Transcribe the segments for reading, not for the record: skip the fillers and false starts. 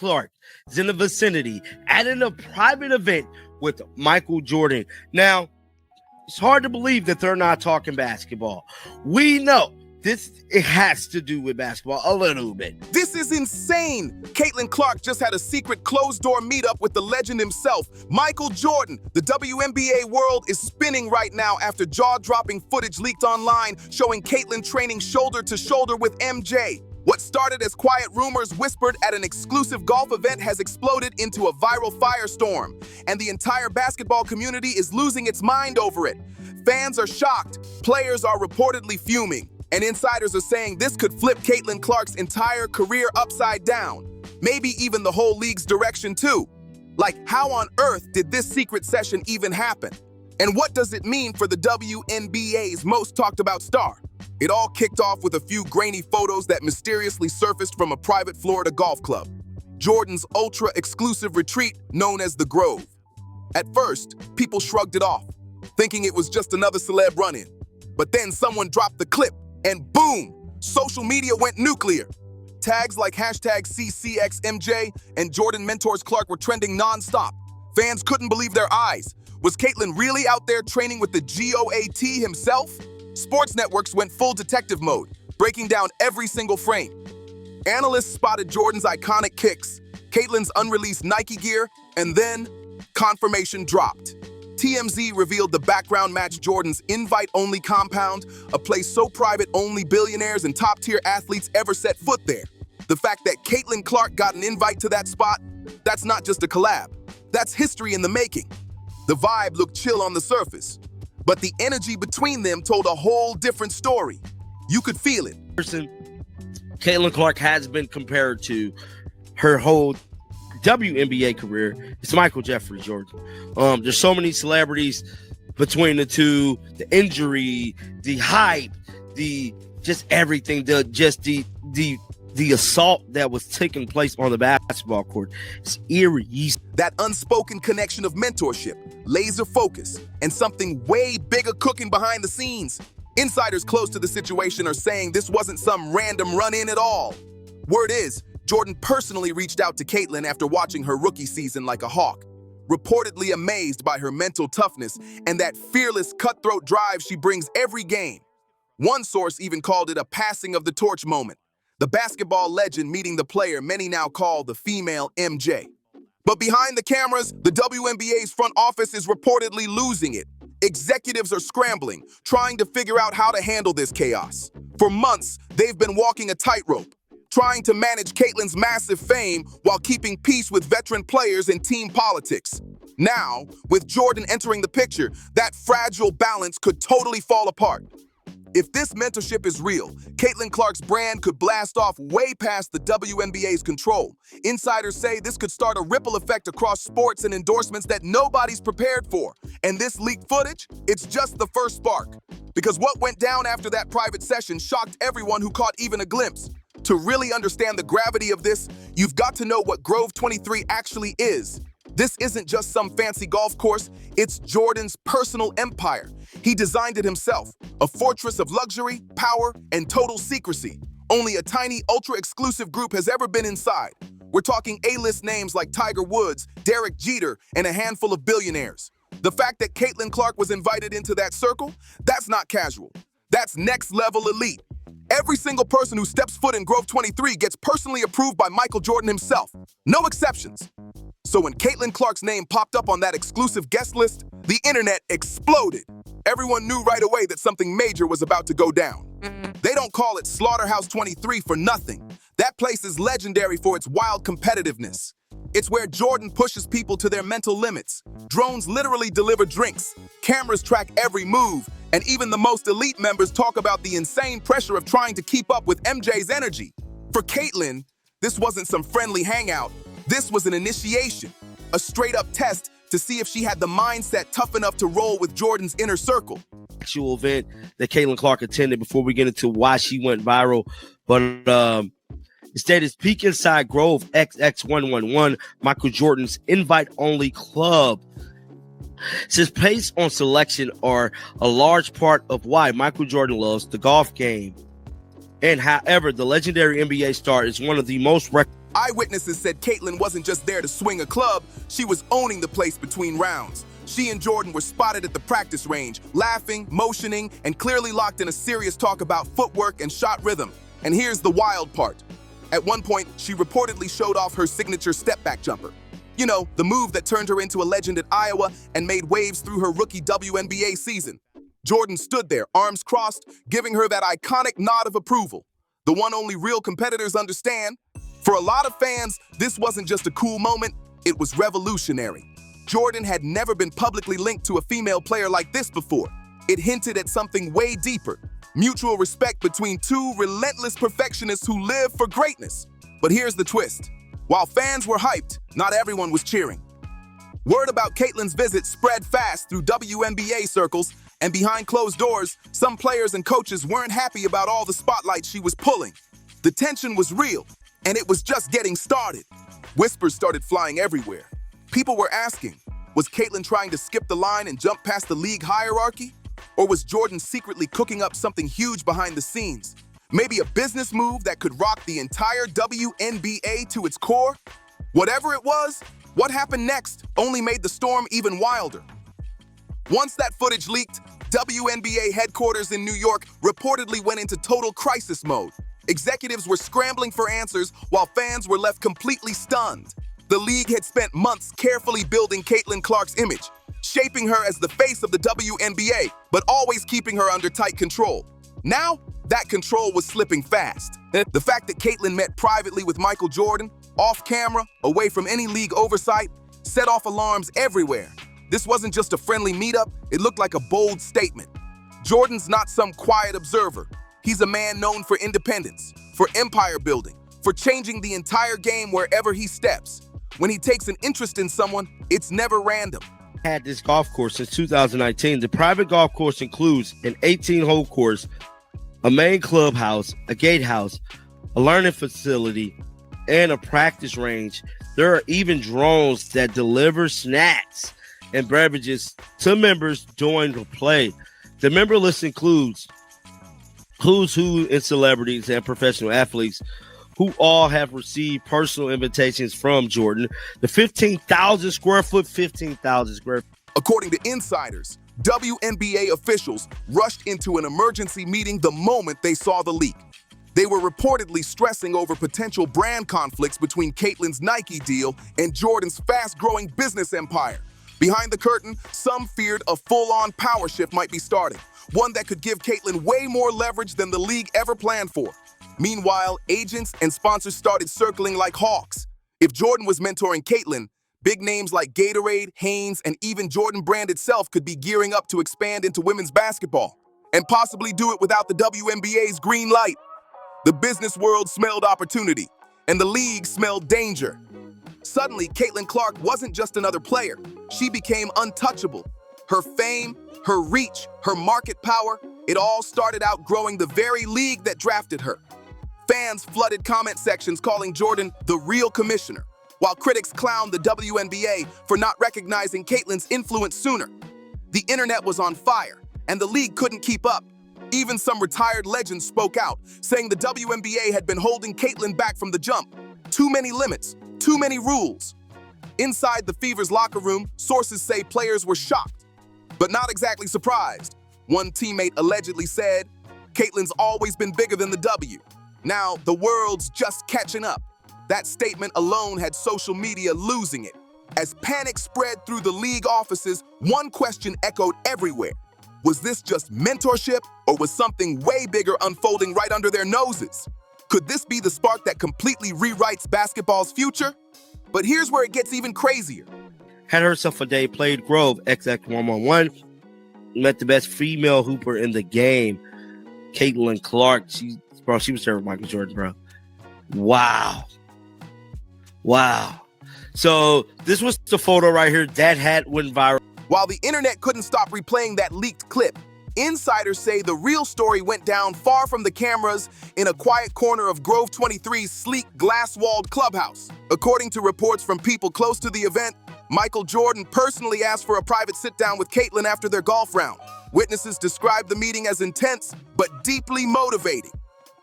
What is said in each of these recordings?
Clark is in the vicinity at a private event with Michael Jordan. Now, it's hard to believe that they're not talking basketball. We know it has to do with basketball a little bit. This is insane. Caitlin Clark just had a secret closed-door meetup with the legend himself, Michael Jordan. The WNBA world is spinning right now after jaw-dropping footage leaked online showing Caitlin training shoulder to shoulder with MJ. What started as quiet rumors whispered at an exclusive golf event has exploded into a viral firestorm, and the entire basketball community is losing its mind over it. Fans are shocked, players are reportedly fuming, and insiders are saying this could flip Caitlin Clark's entire career upside down, maybe even the whole league's direction too. Like, how on earth did this secret session even happen? And what does it mean for the WNBA's most talked about star? It all kicked off with a few grainy photos that mysteriously surfaced from a private Florida golf club, Jordan's ultra-exclusive retreat known as The Grove. At first, people shrugged it off, thinking it was just another celeb run-in. But then someone dropped the clip, and boom, social media went nuclear. Tags like #CCXMJ and Jordan Mentors Clark were trending non-stop. Fans couldn't believe their eyes. Was Caitlin really out there training with the GOAT himself? Sports networks went full detective mode, breaking down every single frame. Analysts spotted Jordan's iconic kicks, Caitlin's unreleased Nike gear, and then confirmation dropped. TMZ revealed the background matched Jordan's invite-only compound, a place so private only billionaires and top-tier athletes ever set foot there. The fact that Caitlin Clark got an invite to that spot, that's not just a collab. That's history in the making. The vibe looked chill on the surface, but the energy between them told a whole different story. You could feel it. Caitlin Clark has been compared to her whole WNBA career. It's Michael Jeffrey Jordan. There's so many celebrities between the two, the injury, the hype, the just everything, the assault that was taking place on the basketball court. It's eerie. That unspoken connection of mentorship, laser focus, and something way bigger cooking behind the scenes. Insiders close to the situation are saying this wasn't some random run-in at all. Word is, Jordan personally reached out to Caitlin after watching her rookie season like a hawk, reportedly amazed by her mental toughness and that fearless cutthroat drive she brings every game. One source even called it a passing of the torch moment, the basketball legend meeting the player many now call the female MJ. But behind the cameras, the WNBA's front office is reportedly losing it. Executives are scrambling, trying to figure out how to handle this chaos. For months, they've been walking a tightrope, trying to manage Caitlin's massive fame while keeping peace with veteran players and team politics. Now, with Jordan entering the picture, that fragile balance could totally fall apart. If this mentorship is real, Caitlin Clark's brand could blast off way past the WNBA's control. Insiders say this could start a ripple effect across sports and endorsements that nobody's prepared for. And this leaked footage, it's just the first spark. Because what went down after that private session shocked everyone who caught even a glimpse. To really understand the gravity of this, you've got to know what Grove 23 actually is. This isn't just some fancy golf course, it's Jordan's personal empire. He designed it himself, a fortress of luxury, power, and total secrecy. Only a tiny, ultra-exclusive group has ever been inside. We're talking A-list names like Tiger Woods, Derek Jeter, and a handful of billionaires. The fact that Caitlin Clark was invited into that circle, that's not casual. That's next-level elite. Every single person who steps foot in Grove 23 gets personally approved by Michael Jordan himself. No exceptions. So when Caitlin Clark's name popped up on that exclusive guest list, the internet exploded. Everyone knew right away that something major was about to go down. They don't call it Slaughterhouse 23 for nothing. That place is legendary for its wild competitiveness. It's where Jordan pushes people to their mental limits. Drones literally deliver drinks. Cameras track every move. And even the most elite members talk about the insane pressure of trying to keep up with MJ's energy. For Caitlin, this wasn't some friendly hangout. This was an initiation, a straight-up test to see if she had the mindset tough enough to roll with Jordan's inner circle. Actual event that Caitlin Clark attended before we get into why she went viral. But instead, it's Peek Inside Grove XX111, Michael Jordan's invite-only club. Since pace on selection are a large part of why Michael Jordan loves the golf game. And however, the legendary NBA star is one of the most Eyewitnesses said Caitlin wasn't just there to swing a club, she was owning the place between rounds. She and Jordan were spotted at the practice range, laughing, motioning, and clearly locked in a serious talk about footwork and shot rhythm. And here's the wild part. At one point, she reportedly showed off her signature step-back jumper. You know, the move that turned her into a legend at Iowa and made waves through her rookie WNBA season. Jordan stood there, arms crossed, giving her that iconic nod of approval. The one only real competitors understand. For a lot of fans, this wasn't just a cool moment, it was revolutionary. Jordan had never been publicly linked to a female player like this before. It hinted at something way deeper, mutual respect between two relentless perfectionists who live for greatness. But here's the twist. While fans were hyped, not everyone was cheering. Word about Caitlin's visit spread fast through WNBA circles, and behind closed doors, some players and coaches weren't happy about all the spotlight she was pulling. The tension was real, and it was just getting started. Whispers started flying everywhere. People were asking, was Caitlin trying to skip the line and jump past the league hierarchy? Or was Jordan secretly cooking up something huge behind the scenes? Maybe a business move that could rock the entire WNBA to its core? Whatever it was, what happened next only made the storm even wilder. Once that footage leaked, WNBA headquarters in New York reportedly went into total crisis mode. Executives were scrambling for answers while fans were left completely stunned. The league had spent months carefully building Caitlin Clark's image, shaping her as the face of the WNBA, but always keeping her under tight control. Now, that control was slipping fast. The fact that Caitlin met privately with Michael Jordan, off camera, away from any league oversight, set off alarms everywhere. This wasn't just a friendly meetup, it looked like a bold statement. Jordan's not some quiet observer. He's a man known for independence, for empire building, for changing the entire game wherever he steps. When he takes an interest in someone, it's never random. Had this golf course since 2019. The private golf course includes an 18-hole course, a main clubhouse, a gatehouse, a learning facility, and a practice range. There are even drones that deliver snacks and beverages to members during the play. The member list includes who's who in celebrities and professional athletes who all have received personal invitations from Jordan. The 15,000 square foot. According to insiders, WNBA officials rushed into an emergency meeting the moment they saw the leak. They were reportedly stressing over potential brand conflicts between Caitlin's Nike deal and Jordan's fast-growing business empire. Behind the curtain, some feared a full-on power shift might be starting, one that could give Caitlin way more leverage than the league ever planned for. Meanwhile, agents and sponsors started circling like hawks. If Jordan was mentoring Caitlin, big names like Gatorade, Hanes, and even Jordan Brand itself could be gearing up to expand into women's basketball, and possibly do it without the WNBA's green light. The business world smelled opportunity, and the league smelled danger. Suddenly, Caitlin Clark wasn't just another player. She became untouchable. Her fame, her reach, her market power, it all started outgrowing the very league that drafted her. Fans flooded comment sections calling Jordan the real commissioner, while critics clowned the WNBA for not recognizing Caitlin's influence sooner. The internet was on fire, and the league couldn't keep up. Even some retired legends spoke out, saying the WNBA had been holding Caitlin back from the jump. Too many limits, too many rules. Inside the Fever's locker room, sources say players were shocked, but not exactly surprised. One teammate allegedly said, "Caitlin's always been bigger than the W. Now the world's just catching up." That statement alone had social media losing it. As panic spread through the league offices, one question echoed everywhere. Was this just mentorship, or was something way bigger unfolding right under their noses? Could this be the spark that completely rewrites basketball's future? But here's where it gets even crazier. Had herself a day, played Grove, XX 1-on-1, met the best female hooper in the game, Caitlin Clark. She was serving Michael Jordan, bro. Wow. So this was the photo right here. That hat went viral. While the internet couldn't stop replaying that leaked clip, insiders say the real story went down far from the cameras in a quiet corner of Grove 23's sleek, glass-walled clubhouse. According to reports from people close to the event, Michael Jordan personally asked for a private sit-down with Caitlin after their golf round. Witnesses described the meeting as intense, but deeply motivating.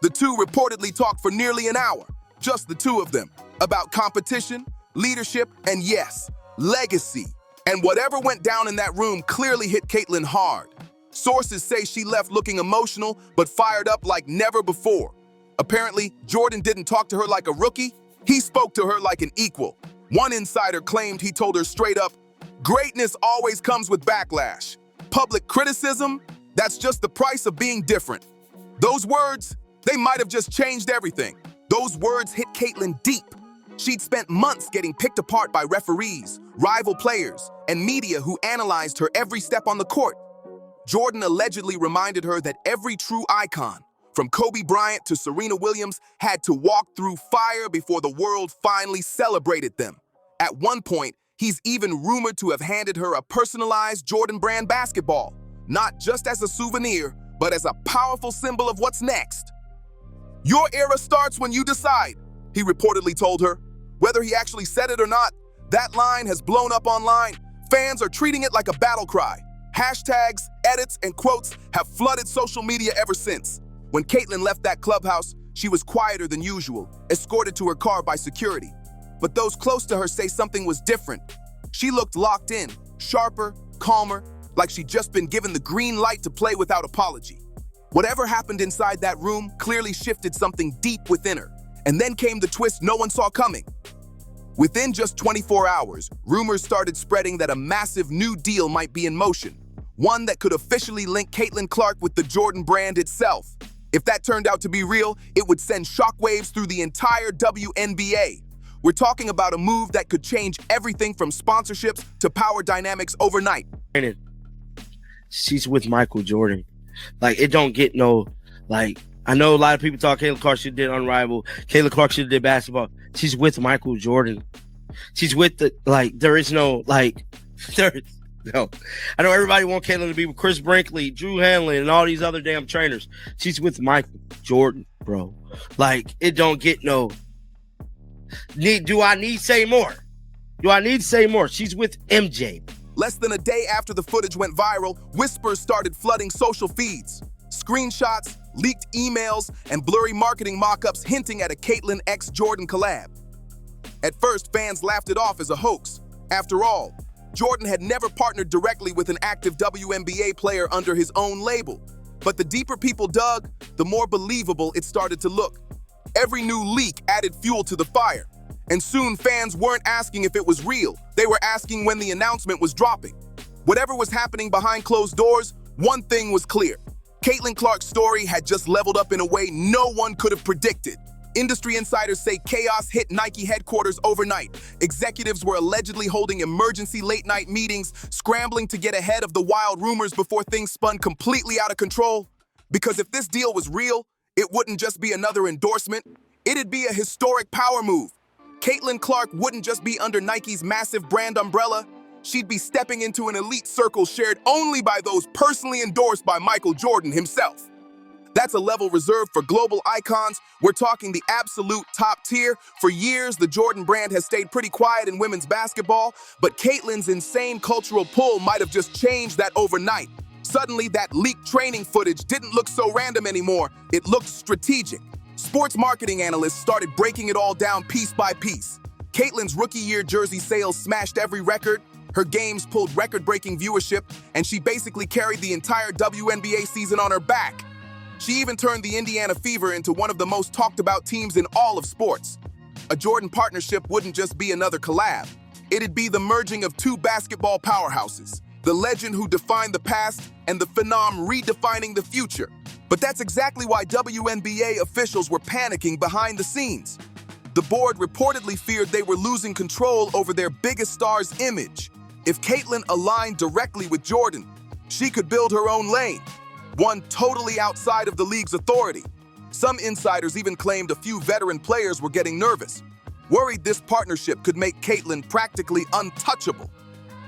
The two reportedly talked for nearly an hour, just the two of them. about competition, leadership, and yes, legacy. And whatever went down in that room clearly hit Caitlyn hard. Sources say she left looking emotional, but fired up like never before. Apparently, Jordan didn't talk to her like a rookie, he spoke to her like an equal. One insider claimed he told her straight up, "Greatness always comes with backlash. Public criticism, that's just the price of being different." Those words, they might have just changed everything. Those words hit Caitlyn deep. She'd spent months getting picked apart by referees, rival players, and media who analyzed her every step on the court. Jordan allegedly reminded her that every true icon, from Kobe Bryant to Serena Williams, had to walk through fire before the world finally celebrated them. At one point, he's even rumored to have handed her a personalized Jordan brand basketball, not just as a souvenir, but as a powerful symbol of what's next. "Your era starts when you decide," he reportedly told her. Whether he actually said it or not, that line has blown up online. Fans are treating it like a battle cry. Hashtags, edits, and quotes have flooded social media ever since. When Caitlyn left that clubhouse, she was quieter than usual, escorted to her car by security. But those close to her say something was different. She looked locked in, sharper, calmer, like she'd just been given the green light to play without apology. Whatever happened inside that room clearly shifted something deep within her. And then came the twist no one saw coming. Within just 24 hours, rumors started spreading that a massive new deal might be in motion. One that could officially link Caitlyn Clark with the Jordan brand itself. If that turned out to be real, it would send shockwaves through the entire WNBA. We're talking about a move that could change everything from sponsorships to power dynamics overnight. She's with Michael Jordan. Like, it don't get no, like, I know a lot of people thought Caitlyn Clark should have did Unrivaled. Caitlyn Clark should have did basketball. She's with Michael Jordan. She's with the, like, there is no, like, there is no. I know everybody want Caitlyn to be with Chris Brinkley, Drew Hanlon, and all these other damn trainers. She's with Michael Jordan, bro. Like, it don't get no. Do I need to say more? Do I need to say more? She's with MJ. Less than a day after the footage went viral, whispers started flooding social feeds. Screenshots, leaked emails, and blurry marketing mock-ups hinting at a Caitlyn x Jordan collab. At first, fans laughed it off as a hoax. After all, Jordan had never partnered directly with an active WNBA player under his own label. But the deeper people dug, the more believable it started to look. Every new leak added fuel to the fire. And soon fans weren't asking if it was real, they were asking when the announcement was dropping. Whatever was happening behind closed doors, one thing was clear. Caitlyn Clark's story had just leveled up in a way no one could have predicted. Industry insiders say chaos hit Nike headquarters overnight. Executives were allegedly holding emergency late-night meetings, scrambling to get ahead of the wild rumors before things spun completely out of control. Because if this deal was real, it wouldn't just be another endorsement, it'd be a historic power move. Caitlyn Clark wouldn't just be under Nike's massive brand umbrella, she'd be stepping into an elite circle shared only by those personally endorsed by Michael Jordan himself. That's a level reserved for global icons. We're talking the absolute top tier. For years, the Jordan brand has stayed pretty quiet in women's basketball, but Caitlyn's insane cultural pull might have just changed that overnight. Suddenly, that leaked training footage didn't look so random anymore. It looked strategic. Sports marketing analysts started breaking it all down piece by piece. Caitlyn's rookie year jersey sales smashed every record. Her games pulled record-breaking viewership, and she basically carried the entire WNBA season on her back. She even turned the Indiana Fever into one of the most talked-about teams in all of sports. A Jordan partnership wouldn't just be another collab. It'd be the merging of two basketball powerhouses, the legend who defined the past and the phenom redefining the future. But that's exactly why WNBA officials were panicking behind the scenes. The board reportedly feared they were losing control over their biggest star's image. If Caitlyn aligned directly with Jordan, she could build her own lane, one totally outside of the league's authority. Some insiders even claimed a few veteran players were getting nervous, worried this partnership could make Caitlyn practically untouchable.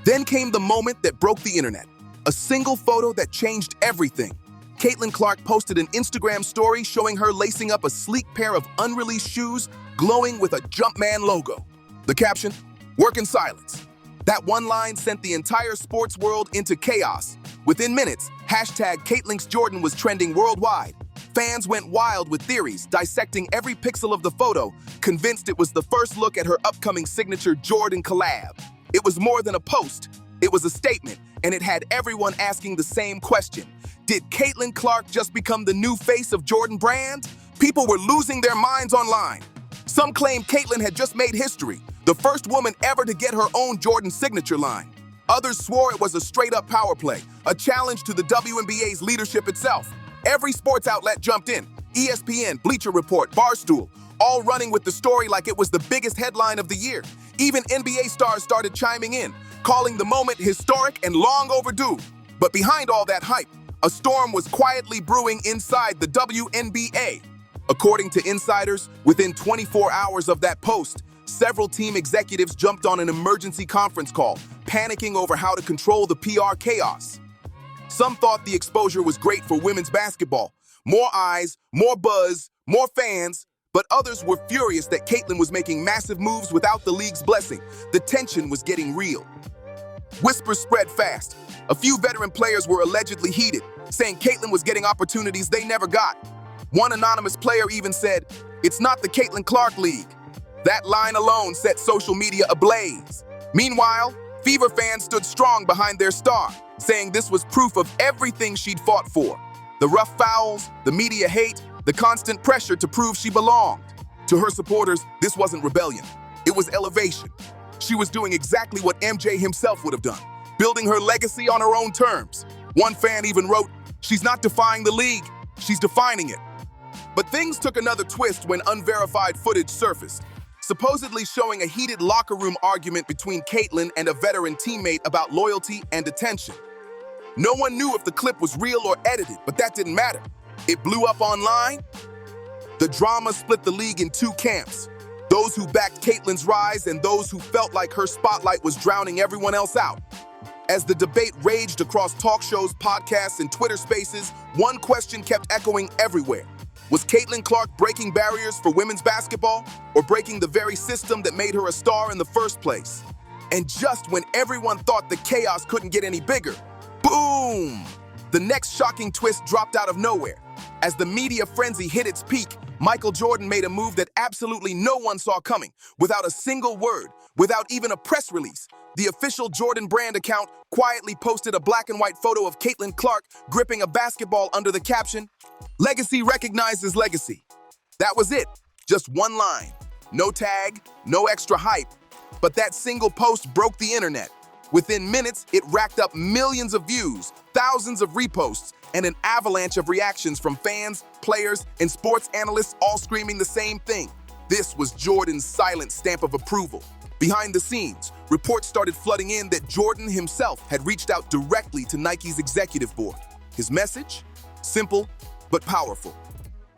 Then came the moment that broke the internet, a single photo that changed everything. Caitlyn Clark posted an Instagram story showing her lacing up a sleek pair of unreleased shoes glowing with a Jumpman logo. The caption, "Work in silence." That one line sent the entire sports world into chaos. Within minutes, hashtag CaitlynX Jordan was trending worldwide. Fans went wild with theories, dissecting every pixel of the photo, convinced it was the first look at her upcoming signature Jordan collab. It was more than a post, it was a statement, and it had everyone asking the same question. Did Caitlin Clark just become the new face of Jordan Brand? People were losing their minds online. Some claimed Caitlin had just made history, the first woman ever to get her own Jordan signature line. Others swore it was a straight-up power play, a challenge to the WNBA's leadership itself. Every sports outlet jumped in, ESPN, Bleacher Report, Barstool, all running with the story like it was the biggest headline of the year. Even NBA stars started chiming in, calling the moment historic and long overdue. But behind all that hype, a storm was quietly brewing inside the WNBA. According to insiders, within 24 hours of that post, several team executives jumped on an emergency conference call, panicking over how to control the PR chaos. Some thought the exposure was great for women's basketball. More eyes, more buzz, more fans, but others were furious that Caitlin was making massive moves without the league's blessing. The tension was getting real. Whispers spread fast. A few veteran players were allegedly heated, saying Caitlin was getting opportunities they never got. One anonymous player even said, "It's not the Caitlin Clark League." That line alone set social media ablaze. Meanwhile, Fever fans stood strong behind their star, saying this was proof of everything she'd fought for. The rough fouls, the media hate, the constant pressure to prove she belonged. To her supporters, this wasn't rebellion. It was elevation. She was doing exactly what MJ himself would have done, building her legacy on her own terms. One fan even wrote, "She's not defying the league, she's defining it." But things took another twist when unverified footage surfaced, supposedly showing a heated locker room argument between Caitlin and a veteran teammate about loyalty and attention. No one knew if the clip was real or edited, but that didn't matter. It blew up online. The drama split the league in two camps, those who backed Caitlin's rise and those who felt like her spotlight was drowning everyone else out. As the debate raged across talk shows, podcasts, and Twitter spaces, one question kept echoing everywhere. Was Caitlin Clark breaking barriers for women's basketball, or breaking the very system that made her a star in the first place? And just when everyone thought the chaos couldn't get any bigger, boom! The next shocking twist dropped out of nowhere. As the media frenzy hit its peak, Michael Jordan made a move that absolutely no one saw coming. Without a single word, without even a press release, the official Jordan Brand account quietly posted a black and white photo of Caitlin Clark gripping a basketball under the caption, "Legacy recognizes legacy." That was it, just one line. No tag, no extra hype. But that single post broke the internet. Within minutes, it racked up millions of views, thousands of reposts, and an avalanche of reactions from fans, players, and sports analysts all screaming the same thing. This was Jordan's silent stamp of approval. Behind the scenes, reports started flooding in that Jordan himself had reached out directly to Nike's executive board. His message? Simple, but powerful.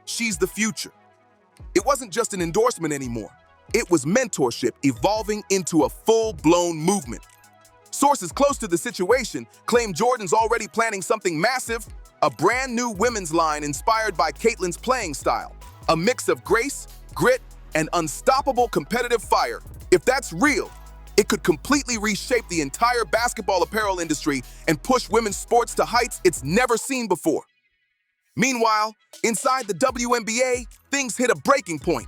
She's the future. It wasn't just an endorsement anymore. It was mentorship evolving into a full-blown movement. Sources close to the situation claim Jordan's already planning something massive, a brand new women's line inspired by Caitlin's playing style, a mix of grace, grit, and unstoppable competitive fire. If that's real, it could completely reshape the entire basketball apparel industry and push women's sports to heights it's never seen before. Meanwhile, inside the WNBA, things hit a breaking point.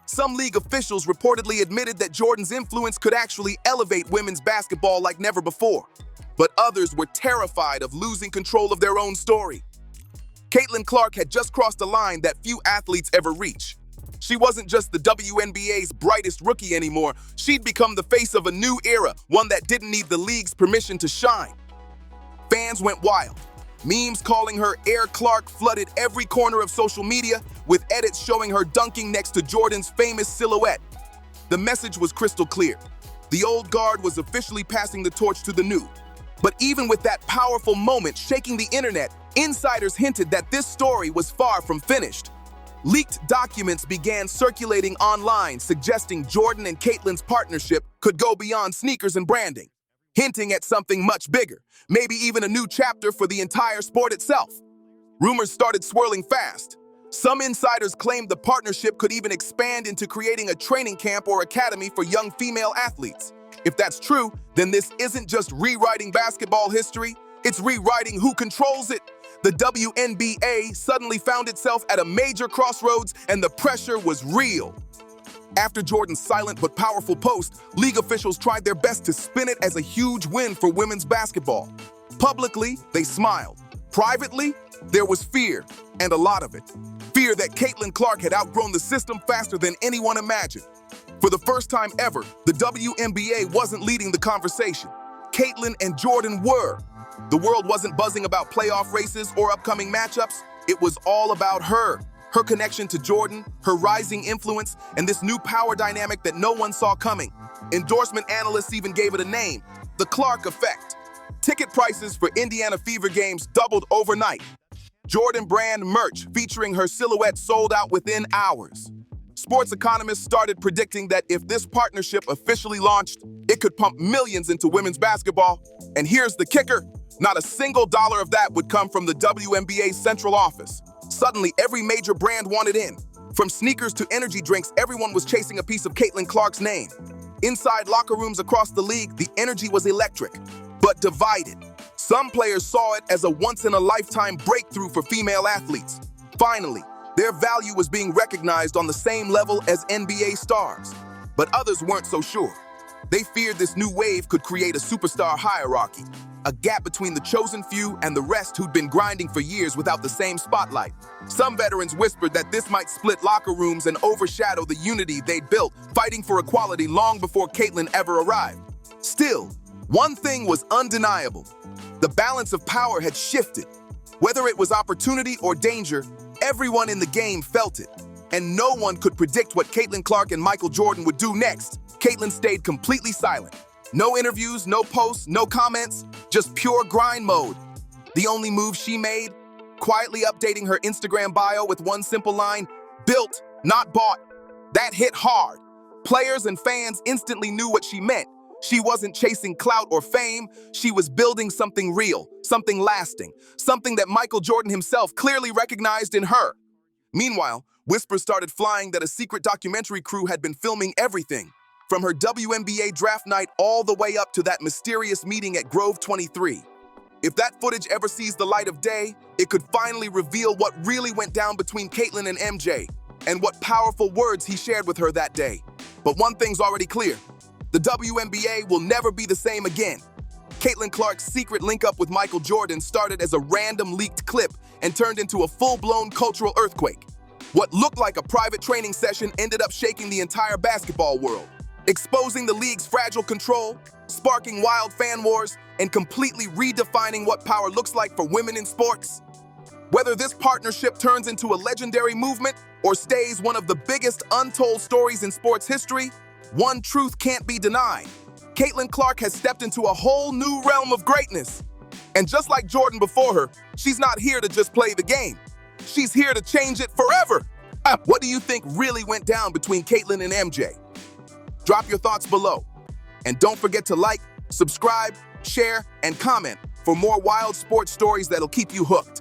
Some league officials reportedly admitted that Jordan's influence could actually elevate women's basketball like never before. But others were terrified of losing control of their own story. Caitlin Clark had just crossed a line that few athletes ever reach. She wasn't just the WNBA's brightest rookie anymore. She'd become the face of a new era, one that didn't need the league's permission to shine. Fans went wild. Memes calling her Air Clark flooded every corner of social media, with edits showing her dunking next to Jordan's famous silhouette. The message was crystal clear. The old guard was officially passing the torch to the new. But even with that powerful moment shaking the internet, insiders hinted that this story was far from finished. Leaked documents began circulating online, suggesting Jordan and Caitlin's partnership could go beyond sneakers and branding, hinting at something much bigger, maybe even a new chapter for the entire sport itself. Rumors started swirling fast. Some insiders claimed the partnership could even expand into creating a training camp or academy for young female athletes. If that's true, then this isn't just rewriting basketball history, it's rewriting who controls it. The WNBA suddenly found itself at a major crossroads and the pressure was real. After Jordan's silent but powerful post, league officials tried their best to spin it as a huge win for women's basketball. Publicly, they smiled. Privately, there was fear, and a lot of it. Fear that Caitlin Clark had outgrown the system faster than anyone imagined. For the first time ever, the WNBA wasn't leading the conversation. Caitlin and Jordan were. The world wasn't buzzing about playoff races or upcoming matchups. It was all about her. Her connection to Jordan, her rising influence, and this new power dynamic that no one saw coming. Endorsement analysts even gave it a name, the Clark effect. Ticket prices for Indiana Fever games doubled overnight. Jordan brand merch featuring her silhouette sold out within hours. Sports economists started predicting that if this partnership officially launched, it could pump millions into women's basketball. And here's the kicker, not a single dollar of that would come from the WNBA's central office. Suddenly, every major brand wanted in. From sneakers to energy drinks, everyone was chasing a piece of Caitlin Clark's name. Inside locker rooms across the league, the energy was electric, but divided. Some players saw it as a once-in-a-lifetime breakthrough for female athletes. Finally, their value was being recognized on the same level as NBA stars. But others weren't so sure. They feared this new wave could create a superstar hierarchy, a gap between the chosen few and the rest who'd been grinding for years without the same spotlight. Some veterans whispered that this might split locker rooms and overshadow the unity they'd built, fighting for equality long before Caitlin ever arrived. Still, one thing was undeniable. The balance of power had shifted. Whether it was opportunity or danger, everyone in the game felt it. And no one could predict what Caitlin Clark and Michael Jordan would do next. Caitlin stayed completely silent. No interviews, no posts, no comments, just pure grind mode. The only move she made, quietly updating her Instagram bio with one simple line, "Built, not bought." That hit hard. Players and fans instantly knew what she meant. She wasn't chasing clout or fame, she was building something real, something lasting, something that Michael Jordan himself clearly recognized in her. Meanwhile, whispers started flying that a secret documentary crew had been filming everything, from her WNBA draft night all the way up to that mysterious meeting at Grove 23. If that footage ever sees the light of day, it could finally reveal what really went down between Caitlin and MJ, and what powerful words he shared with her that day. But one thing's already clear. The WNBA will never be the same again. Caitlin Clark's secret link-up with Michael Jordan started as a random leaked clip and turned into a full-blown cultural earthquake. What looked like a private training session ended up shaking the entire basketball world, exposing the league's fragile control, sparking wild fan wars, and completely redefining what power looks like for women in sports. Whether this partnership turns into a legendary movement or stays one of the biggest untold stories in sports history, one truth can't be denied. Caitlin Clark has stepped into a whole new realm of greatness. And just like Jordan before her, she's not here to just play the game. She's here to change it forever. What do you think really went down between Caitlin and MJ? Drop your thoughts below. And don't forget to like, subscribe, share, and comment for more wild sports stories that'll keep you hooked.